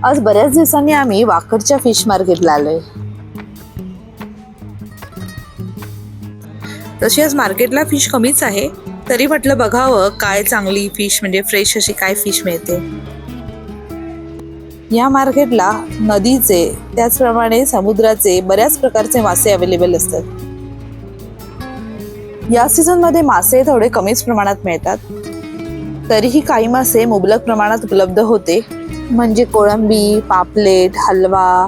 आज बऱ्याच दिवसांनी आम्ही वाकडच्या फिश मार्केटला आलोय। तशी आज मार्केटला फिश कमीच आहे, तरी म्हटलं बघावं काय चांगली फिश म्हणजे फ्रेश अशी काय फिश मिळते। या मार्केटला नदीचे त्याचप्रमाणे समुद्राचे बऱ्याच प्रकारचे मासे अवेलेबल असतात। या सीझन मध्ये मासे थोडे कमीच प्रमाणात मिळतात, तरीही काही मासे मुबलक प्रमाणात उपलब्ध होते। म्हणजे कोळंबी, पापलेट, हलवा,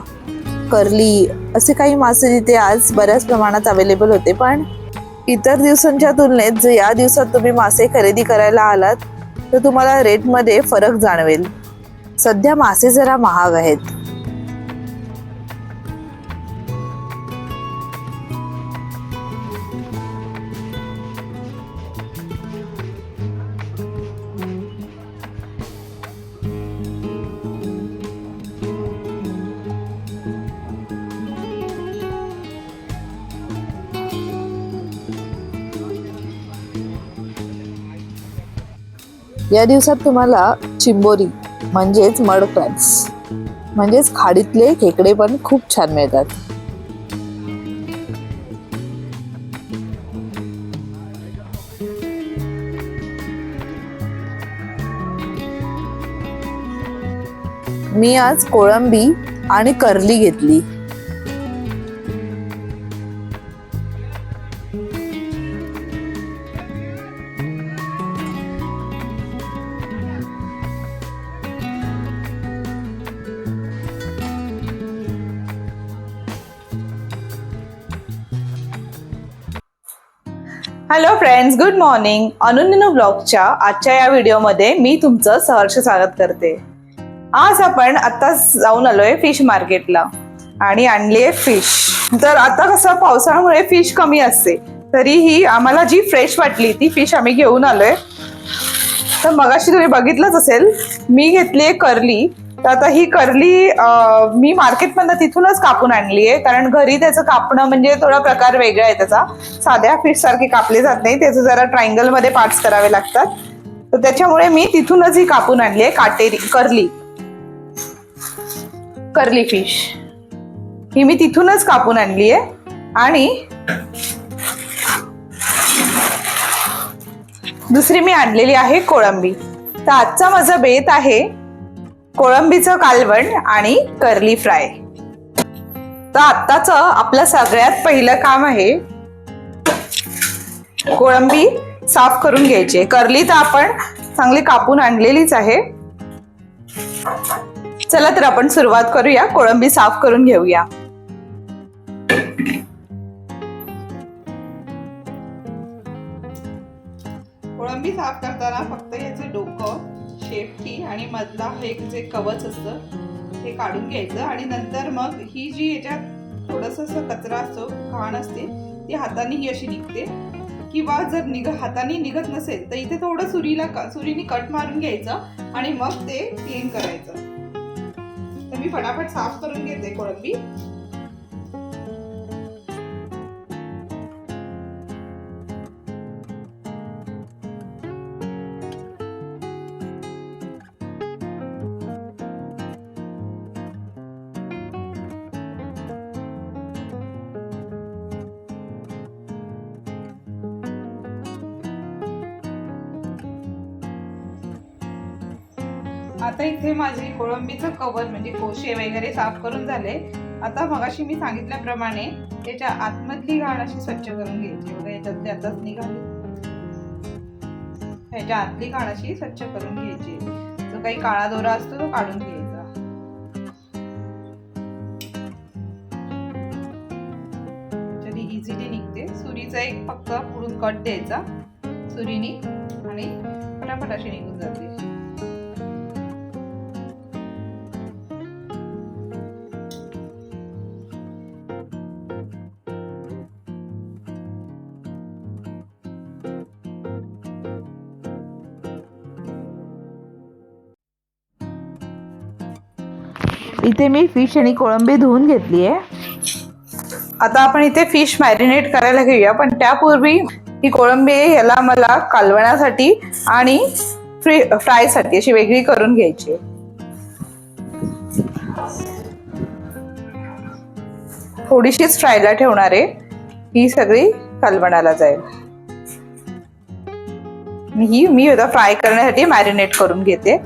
कर्ली असे काही मासे तिथे आज बऱ्याच प्रमाणात अवेलेबल होते। पण इतर दिवसांच्या तुलनेत जर या दिवसात तुम्ही मासे खरेदी करायला आलात तर तुम्हाला रेट मध्ये फरक जाणवेल। सध्या मासे जरा महाग आहेत। या दिवसात तुम्हाला चिंबोरी म्हणजेच मड क्रॅब्स म्हणजेच खाडीतले खेकडे पण खूप छान मिळतात। मी आज कोळंबी आणि कर्ली घेतली। Hello friends, good morning. अनुन्नू ब्लॉगच्या आजच्या या व्हिडिओमध्ये मी तुमचं सहर्ष स्वागत करते। आज आपण आता जाऊन आलोय फिश मार्केटला आणि आणलीये फिश। तर आता कसं पावसाळ्यामुळे फिश कमी असते, तरीही आम्हाला जी फ्रेश वाटली ती फिश आम्ही घेऊन आलोय। तर मगाशी तुम्ही बघितलंच असेल, मी घेतलीये कर्ली। तर आता ही कर्ली मी मार्केटमधनं तिथूनच कापून आणली आहे, कारण घरी त्याचं कापणं म्हणजे थोडा प्रकार वेगळा आहे त्याचा। साध्या फिश सारखे कापले जात नाही, त्याचे जरा ट्रायंगल मध्ये पार्ट्स करावे लागतात। तर त्याच्यामुळे मी तिथूनच ही कापून आणली आहे काटेरी कर्ली फिश। ही मी तिथूनच कापून आणली आहे। आणि दुसरी मी आणलेली आहे कोळंबी। तर आजचा माझा बेत आहे कोळंबीचं कालवण आणि कर्ली फ्राय। तर आत्ताच आपलं सगळ्यात पहिलं काम आहे कोळंबी साफ करून घ्यायची। कर्ली तर आपण चांगली कापून आणलेलीच आहे। चला तर आपण सुरुवात करूया, कोळंबी साफ करून घेऊया। कोळंबी साफ करताना फक्त याचं डोकं, शेपटी आणि मधला हे जे कवच असतं हे काढून घ्यायचं। आणि नंतर मग ही जी याच्यात थोडंसं कचरा असतो, घाण असते, ती हाताने ही अशी निघते। किंवा जर हाताने निघत नसेल तर इथे थोडं सुरीने कट मारून घ्यायचं आणि मग ते क्लीन करायचं। तर मी फटाफट साफ करून घेते कोळंबी। आता इथे माझी कोळंबीचं कवर म्हणजे कोशे वगैरे साफ करून झाले। आता मगाशी मी सांगितल्याप्रमाणे त्याच्या आतमधली घाण अशी स्वच्छ करून घ्यायची। बघा याच्यातली आताच निघाली, ह्याच्या आतली घाण अशी स्वच्छ करून घ्यायची। जो काही काळा दोरा असतो तो काढून घ्यायचा। तरी इझिली निघते। सुरीचा एक फक्त पुढून कट द्यायचा सुरीने आणि फटाफट अशी निघून जाते। इथे मी फिश आणि कोळंबी धुवून घेतली आहे। आता आपण इथे फिश मॅरिनेट करायला घेऊया, पण त्यापूर्वी ही कोळंबी याला मला कालवण्यासाठी आणि फ्राय साठी अशी वेगळी करून घ्यायची। थोडीशीच फ्रायला ठेवणार आहे, ही सगळी कालवणाला जाईल. ही मी आता फ्राय करण्यासाठी मॅरिनेट करून घेते.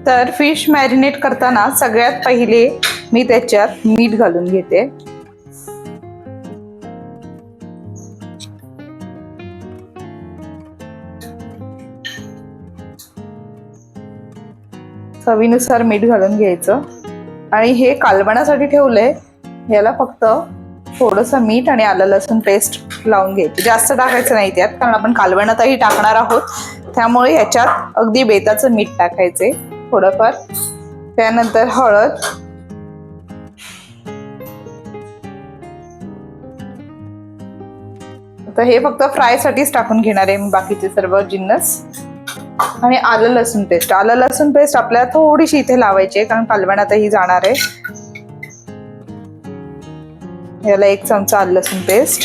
तर फिश मॅरिनेट करताना सगळ्यात पहिले मी त्याच्यात मीठ घालून घेते. चवीनुसार मीठ घालून घ्यायचं. आणि हे कालवणासाठी ठेवलंय, याला फक्त थोडंसं मीठ आणि आलं लसूण पेस्ट लावून घ्यायची. जास्त टाकायचं नाही त्यात, कारण आपण कालवणातही टाकणार आहोत. त्यामुळे ह्याच्यात अगदी बेताचं मीठ टाकायचे थोडंफार. त्यानंतर हळद, आता हे फक्त फ्राय साठीच टाकून घेणार आहे मी बाकीचे सर्व जिन्नस. आणि आलं लसूण पेस्ट, आलं लसूण पेस्ट आपल्याला थोडीशी इथे लावायची आहे, कारण कालवणातही जाणार आहे. याला 1 चमचा आलं लसूण पेस्ट.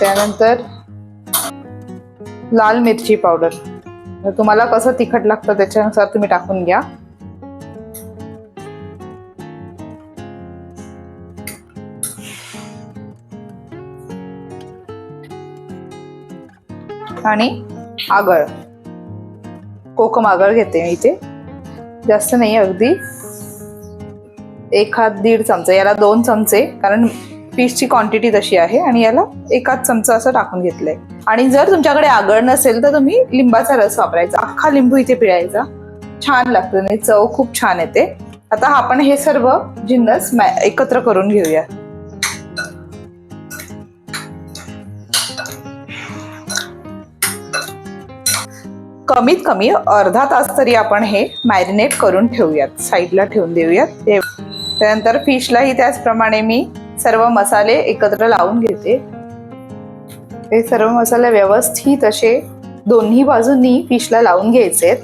त्यानंतर लाल मिरची पावडर, तुम्हाला कसं तिखट लागतं त्याच्यानुसार तुम्ही टाकून घ्या. आणि आगळ, कोकम आगळ घेते मी इथे, जास्त नाही, अगदी 1-1.5 चमचा. याला 2 चमचे, कारण फिशची क्वांटिटी तशी आहे. आणि याला 1 चमचा असं टाकून घेतलंय. आणि जर तुमच्याकडे आगळ नसेल तर तुम्ही लिंबाचा रस वापरायचा, अख्खा लिंबू इथे पिळायचा, छान लागतं आणि चव खूप छान येते. आता आपण हे सर्व जिन्नस एकत्र करून घेऊया. कमीत कमी अर्धा तास तरी आपण हे मॅरिनेट करून ठेवूयात, साईडला ठेवून देऊयात. त्यानंतर फिशलाही त्याचप्रमाणे मी सर्व मसाले एकत्र लावून घेते. हे सर्व मसाले व्यवस्थित असे दोन्ही बाजूंनी फिशला लावून घ्यायचे.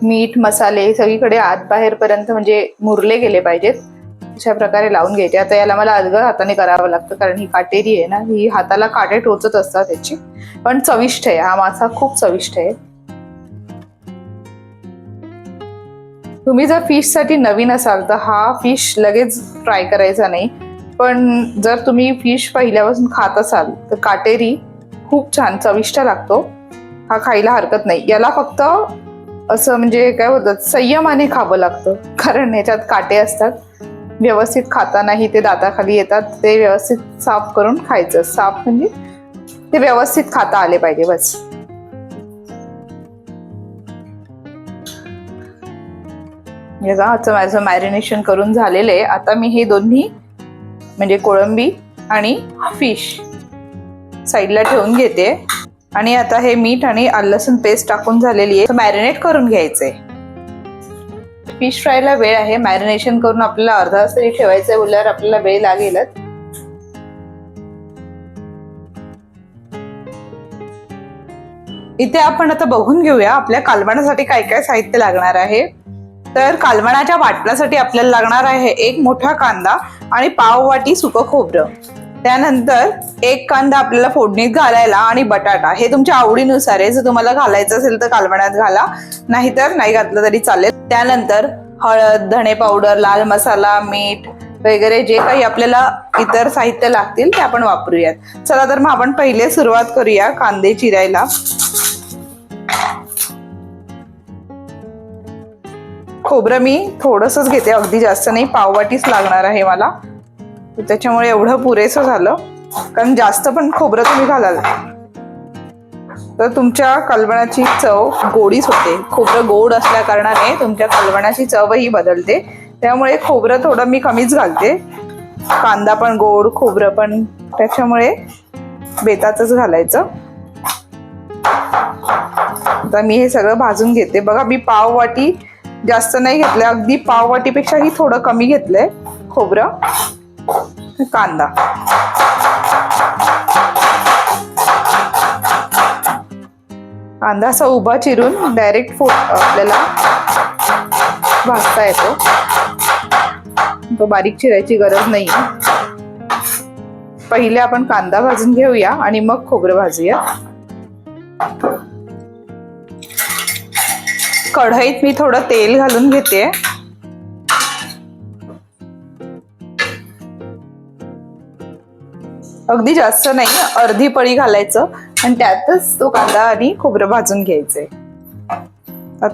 मीठ मसाले सगळीकडे आत बाहेर पर्यंत म्हणजे मुरले गेले पाहिजेत, अशा प्रकारे लावून घ्यायचे. आता याला मला अदगळ हाताने करावं लागतं, कारण ही काटेरी आहे ना, ही हाताला काटे टोचत असतात त्याची. पण चविष्ट आहे, हा मासा खूप चविष्ट आहे. तुम्ही जर फिश साठी नवीन असाल तर हा फिश लगेच फ्राय करायचा नाही. पण जर तुम्ही फिश पहिल्यापासून खात असाल तर काटेरी खूप छान चविष्ट लागतो, हा खायला हरकत नाही. याला फक्त असं म्हणजे काय होतं, संयमाने खावं लागतं, कारण याच्यात काटे असतात. व्यवस्थित खातानाही ते दाताखाली येतात, ते व्यवस्थित साफ करून खायचं. साफ म्हणजे ते व्यवस्थित खाता आले पाहिजे बस. माझं मॅरिनेशन करून झालेलं आहे. आता मी हे दोन्ही म्हणजे कोळंबी आणि फिश साईडला ठेवून घेते. आणि आता हे मीठ आणि आलं लसूण पेस्ट टाकून झालेली आहे, मॅरिनेट करून घ्यायचंय. फिश फ्रायला वेळ आहे, मॅरिनेशन करून आपल्याला अर्धा तास तरी ठेवायचंय, बोलल्यावर आपल्याला वेळ लागेलच. इथे आपण आता बघून घेऊया आपल्या कालवणासाठी काय काय साहित्य लागणार आहे. तर कालवणाच्या वाटणासाठी आपल्याला लागणार आहे 1 मोठा कांदा आणि पाव वाटी सुकं खोबरं. त्यानंतर 1 कांदा आपल्याला फोडणीत घालायला आणि बटाटा, हे तुमच्या आवडीनुसार आहे. जर तुम्हाला घालायचं असेल तर कालवणात घाला, नाहीतर नाही घातलं तरी चालेल. त्यानंतर हळद, धणे पावडर, लाल मसाला, मीठ वगैरे जे काही आपल्याला इतर साहित्य लागतील ते आपण वापरूयात. चला तर मग आपण पहिले सुरुवात करूया कांदे चिरायला. खोबरं मी थोडंसंच घेते, अगदी जास्त नाही, पाववाटीच लागणार आहे मला, त्याच्यामुळे एवढं पुरेसं झालं. कारण जास्त पण खोबरं तुम्ही घालाल तर तुमच्या कालवणाची चव गोडीच होते. खोबरं गोड असल्या कारणाने तुमच्या कालवणाची चवही बदलते, त्यामुळे खोबरं थोडं मी कमीच घालते. कांदा पण गोड, खोबरं पण, त्याच्यामुळे बेताचंच घालायचं. आता मी हे सगळं भाजून घेते. बघा, मी पाव वाटी जास्त नाही घेतलंय, अगदी पाव वाटीपेक्षाही थोडं कमी घेतलंय खोबरं. कांदा कांदा असा उभा चिरून डायरेक्ट आपल्याला भाजता येतो, तो बारीक चिरायची गरज नाही. पहिले आपण कांदा भाजून घेऊया आणि मग खोबरं भाजूया. कढईत मी थोडं तेल घालून घेते. अगदी जास्त नाही, अर्धी पळी घालायचं आणि त्यातच तो कांदा आणि खोबरं भाजून घ्यायचंय.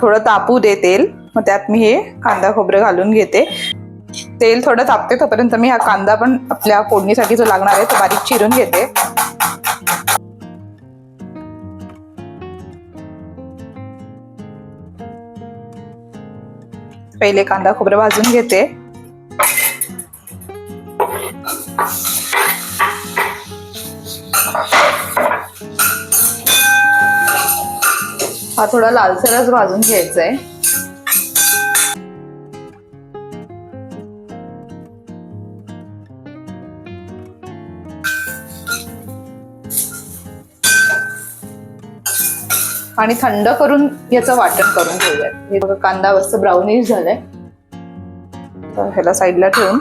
थोडं तापू दे तेल, मग त्यात मी हे कांदा खोबरं घालून घेते. तेल थोडं तापते तोपर्यंत मी हा कांदा पण आपल्या फोडणीसाठी जो लागणार आहे तो बारीक चिरून घेते. पहिले कांदा खोबरं भाजून घेते. हा थोडा लालसरच भाजून घ्यायचा आहे. आणि थंड करून याचं वाटण करून घेऊयात. हे बघा कांदा मस्त ब्राउनिश झालाय, तर ह्याला साईडला ठेवून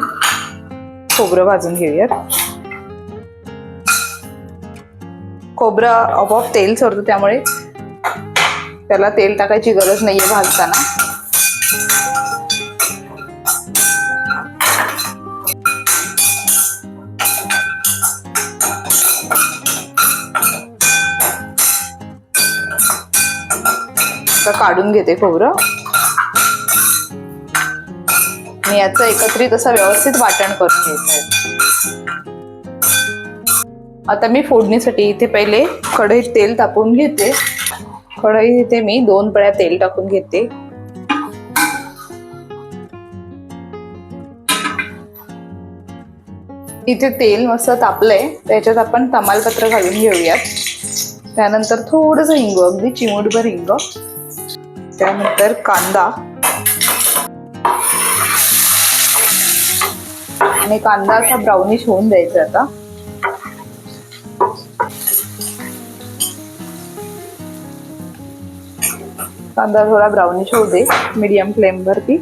खोबरं भाजून घेऊयात. खोबरं आपोआप तेल सोडतं, त्यामुळे त्याला तेल टाकायची गरज नाहीये भाजताना. काढून घेते खोबरं आणि याचं एकत्रित असं व्यवस्थित वाटण करून घ्यायचं. आता मी फोडणीसाठी इथे पहिले कढईत तेल तापवून घेते. कढईत इथे मी 2 पळ्या तेल टाकून घेते. इथे तेल मस्त तापलंय, त्याच्यात आपण तमालपत्र घालून घेऊयात. त्यानंतर थोडंसं हिंग, अगदी चिमूटभर हिंग. त्यानंतर कांदा आणि कांदा असा ब्राउनिश होऊन द्यायचा. आता कांदा थोडा ब्राउनिश होऊ दे मीडियम फ्लेम वरती.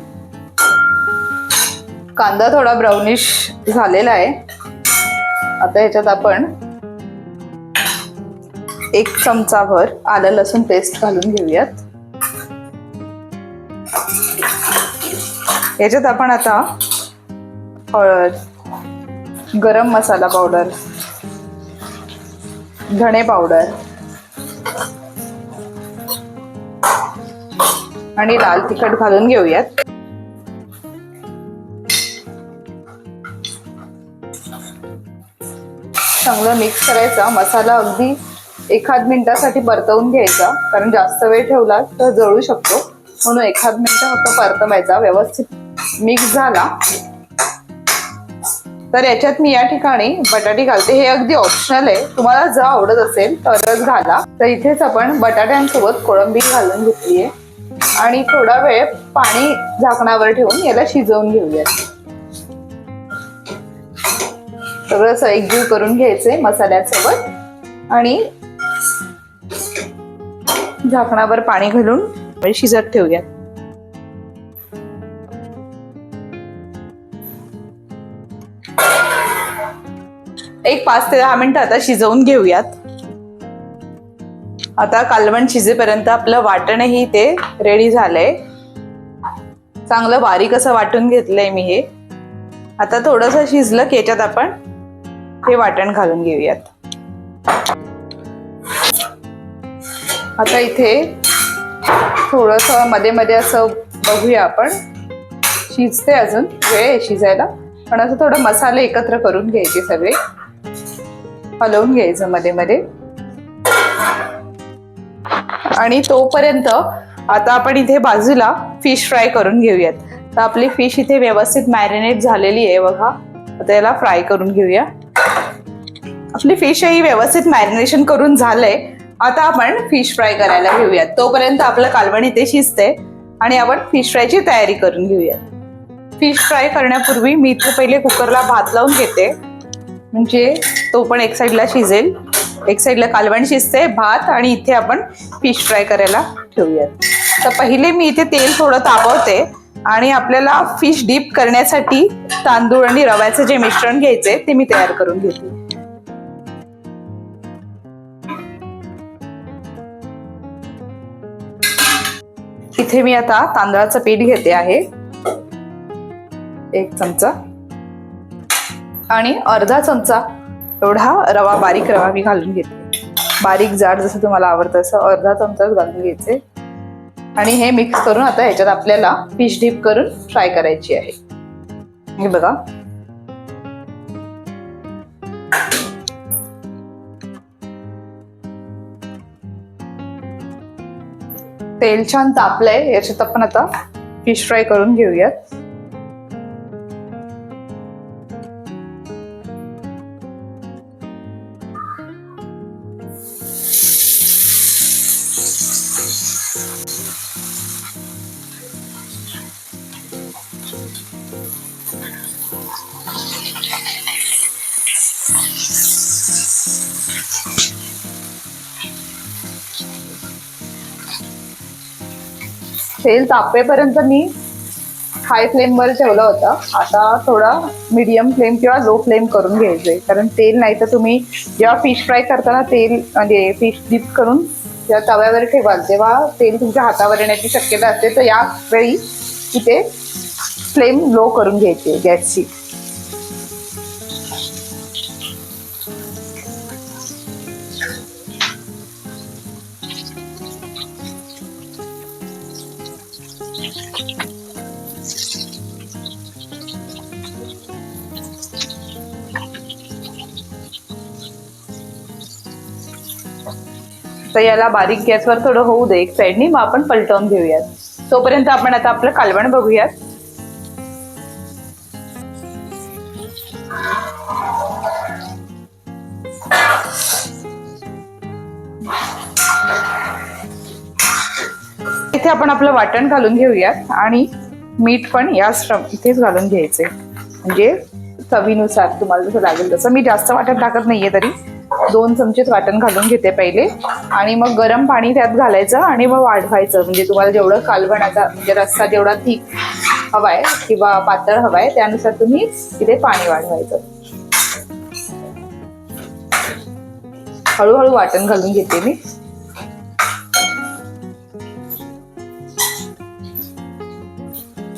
कांदा थोडा ब्राउनिश झालेला आहे. आता याच्यात आपण 1 चमचाभर आलं लसूण पेस्ट घालून घेऊयात. याच्यात आपण आता हळद, गरम मसाला पावडर, धणे पावडर आणि लाल तिखट घालून घेऊयात. चांगलं मिक्स करायचा. मसाला अगदी 1 मिनिटासाठी परतवून घ्यायचा, कारण जास्त वेळ ठेवला तर जळू शकतो, म्हणून 1 मिनिट फक्त परतवायचा. व्यवस्थित मिक्स झाला तर याच्यात मी या ठिकाणी बटाटे घालते. हे अगदी ऑप्शनल आहे, तुम्हाला जर आवडत असेल तरच घाला. तर इथेच आपण बटाट्यांसोबत कोळंबी घालून घेतलीये आणि थोडा वेळ पाणी झाकणावर ठेवून याला शिजवून घेऊयात. सगळं असं एकजीव करून घ्यायचंय मसाल्यासोबत आणि झाकणावर पाणी घालून शिजत ठेवूयात. एक 5 ते 10 मिनिटं आता शिजवून घेऊयात. आता कालवण शिजेपर्यंत आपलं वाटणही ते रेडी झालंय. चांगलं बारीक असं वाटून घेतलंय मी हे. आता थोडंसं शिजलं की याच्यात आपण हे वाटण घालून घेऊयात. आता इथे थोडंसं मध्ये मध्ये असं बघूया आपण, शिजते अजून वेळ आहे शिजायला, पण असं थोडं मसाले एकत्र करून घ्यायचे, सगळे हलवून घ्यायचं मध्ये मध्ये. आणि तोपर्यंत आता आपण इथे बाजूला फिश फ्राय करून घेऊयात. तर आपली फिश इथे व्यवस्थित मॅरिनेट झालेली आहे बघा. आता याला फ्राय करून घेऊया. आपली फिशही व्यवस्थित मॅरिनेशन करून झालंय. आता आपण फिश फ्राय करायला घेऊयात. तोपर्यंत आपलं कालवण इथे शिजते आणि आपण फिश फ्रायची तयारी करून घेऊयात. फिश फ्राय करण्यापूर्वी मी इथे पहिले कुकरला भात लावून घेते, म्हणजे तो पण एक साईडला शिजेल. एक साईडला कालवण शिजते, भात, आणि इथे आपण फिश फ्राय करायला ठेवूयात. तर पहिले मी इथे तेल थोडं तापवते आणि आपल्याला फिश डीप करण्यासाठी तांदूळ आणि रव्याचं जे मिश्रण घ्यायचंय ते मी तयार करून घेते. इथे मी आता तांदळाचं पीठ घेते आहे, 1 चमचा, आणि अर्धा चमचा एवढा रवा, बारीक रवा मी घालून घेते. बारीक जाड जसं तुम्हाला आवडतं असं अर्धा चमचाच घालून घ्यायचे. आणि हे मिक्स करून आता ह्याच्यात आपल्याला फिश डीप करून फ्राय करायची आहे. हे बघा, तेल छान तापलंय, याच्यात आपण आता फिश फ्राय करून घेऊयात. तेल तापेपर्यंत मी हाय फ्लेम वर ठेवला होता. आता थोडा मीडियम फ्लेम किंवा लो फ्लेम करून घ्यायचंय, कारण तेल नाही तर तुम्ही जेव्हा फिश फ्राय करताना तेल म्हणजे फिश डीप करून जेव्हा तव्यावर ठेवाल तेव्हा तेल तुमच्या हातावर येण्याची शक्यता असते. तर यावेळी इथे फ्लेम लो करून घ्यायची गॅसची. तर याला बारीक गॅसवर थोडं होऊ दे एक साईडनी, मग आपण पलटवून घेऊयात. तोपर्यंत आपण आता आपलं कालवण बघूयात. इथे आपण आपलं वाटण घालून घेऊयात आणि मीठ पण याच इथेच घालून घ्यायचे, म्हणजे चवीनुसार तुम्हाला जसं लागेल तसं. मी जास्त वाटण टाकत नाहीये, तरी 2 चमचेच वाटण घालून घेते पहिले, आणि मग गरम पाणी त्यात घालायचं आणि मग वाढवायचं. म्हणजे तुम्हाला जेवढं कालवणाचा म्हणजे रस्सा जेवढा थिक हवाय किंवा पातळ हवाय त्यानुसार तुम्ही तिथे पाणी वाढवायचं. हळूहळू वाटण घालून घेते मी.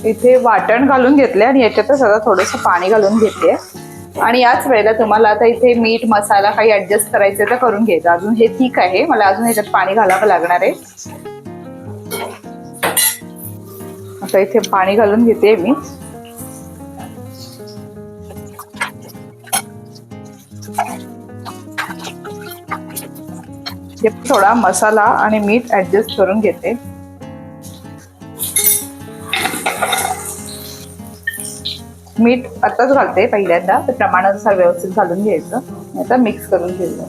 इथे वाटण घालून घेतले आणि याच्यातच आता थोडंसं पाणी घालून घेते. आणि याच वेळेला तुम्हाला आता इथे मीठ मसाला काही ऍडजस्ट करायचे तर करून घ्यायचं. अजून हे ठीक आहे, मला अजून ह्याच्यात पाणी घालावं लागणार आहे. आता इथे पाणी घालून घेते मी. थोडा मसाला आणि मीठ ऍडजस्ट करून घेते. मीठ आताच घालते पहिल्यांदा, तर प्रमाणानुसार व्यवस्थित घालून घ्यायचं. आता मिक्स करून घेऊया.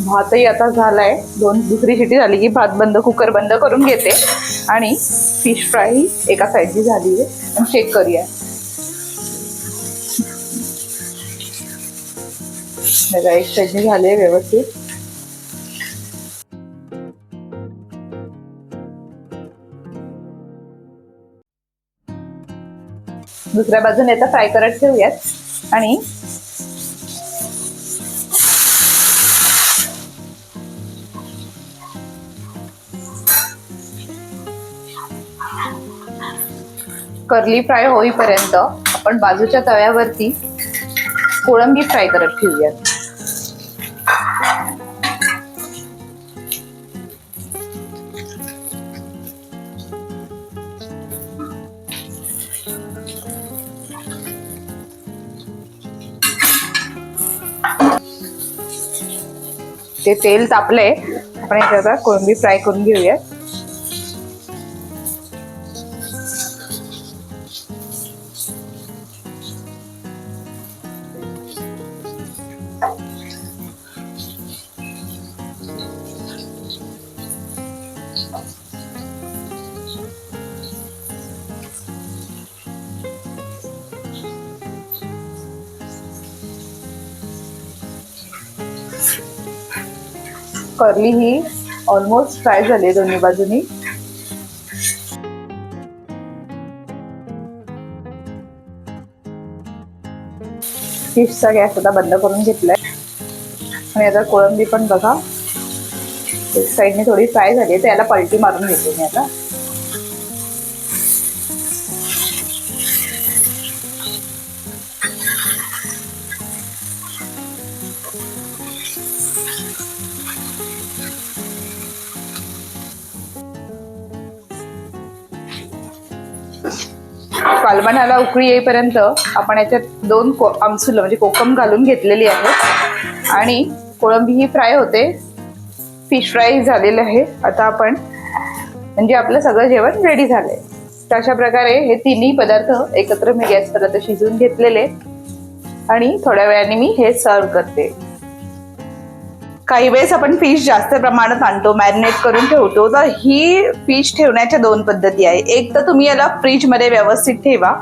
भातही आता झालाय, दुसरी शिटी झाली की भात कुकर बंद करून घेते आणि फिश फ्राय एका साईडची झाली आहे, चेक करूया. एक साईडने झाले व्यवस्थित. दुसऱ्या बाजूने आता फ्राय करत ठेवूयात. आणि कर्ली फ्राय होईपर्यंत आपण बाजूच्या तव्यावरती कोळंबी फ्राय करत ठेवूयात. ते तेल तापलंय, आपण याच्यात कोळंबी फ्राय करून घेऊयात. कर्ली ही ऑलमोस्ट फ्राय झाली दोन्ही बाजूनी. फिशचा गॅस आता बंद करून घेतलाय आणि आता कोळंबी पण बघा एक साईडने थोडी फ्राय झाली आहे, त्याला पलटी मारून घेते मी आता. कालवणाला उकळी येईपर्यंत आपण याच्यात 2 आमसूल म्हणजे कोकम घालून घेतलेली आहे आणि कोळंबी ही फ्राय होते. फिश फ्राय झालेलं आहे. आता आपण म्हणजे आपलं सगळं जेवण रेडी झालंय. तर अशा प्रकारे हे तिन्ही पदार्थ एकत्र मी गॅसवर आता शिजवून घेतलेले आणि थोड्या वेळाने मी हे सर्व करते. काही वेळेस आपण फिश जास्त प्रमाणात आणतो, मॅरिनेट करून ठेवतो. तर ही फिश ठेवण्याच्या 2 पद्धती आहे. एक तर तुम्ही याला फ्रीज मध्ये व्यवस्थित ठेवा,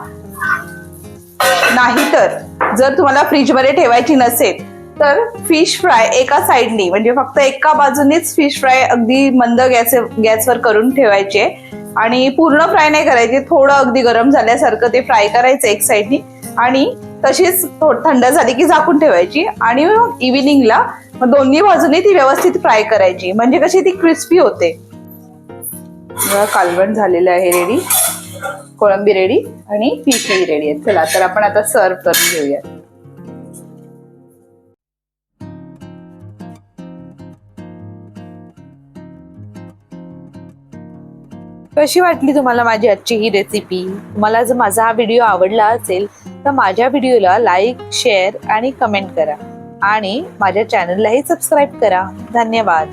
नाहीतर जर तुम्हाला फ्रीज मध्ये ठेवायची नसेल तर फिश फ्राय एका साइडनी म्हणजे फक्त एका बाजूनेच फिश फ्राय अगदी मंद गॅसवर करून ठेवायचे आणि पूर्ण फ्राय नाही करायचे. थोडं अगदी गरम झाल्यासारखं ते फ्राय करायचं एक साइडनी आणि तशीच थंड झाली की झाकून ठेवायची आणि मग इव्हिनिंगला दोन्ही बाजूने ती व्यवस्थित फ्राय करायची म्हणजे कशी ती क्रिस्पी होते. कालवण झालेलं आहे रेडी, कोळंबी रेडी आणि फिशही रेडी आहे. चला तर आपण आता सर्व करून घेऊया. कशी वाटली तुम्हाला माझी आजची ही रेसिपी? तुम्हाला जर माझा हा व्हिडिओ आवडला असेल तर माझ्या व्हिडिओला लाईक, शेअर आणि कमेंट करा आणि माझ्या चॅनललाही सबस्क्राईब करा. धन्यवाद.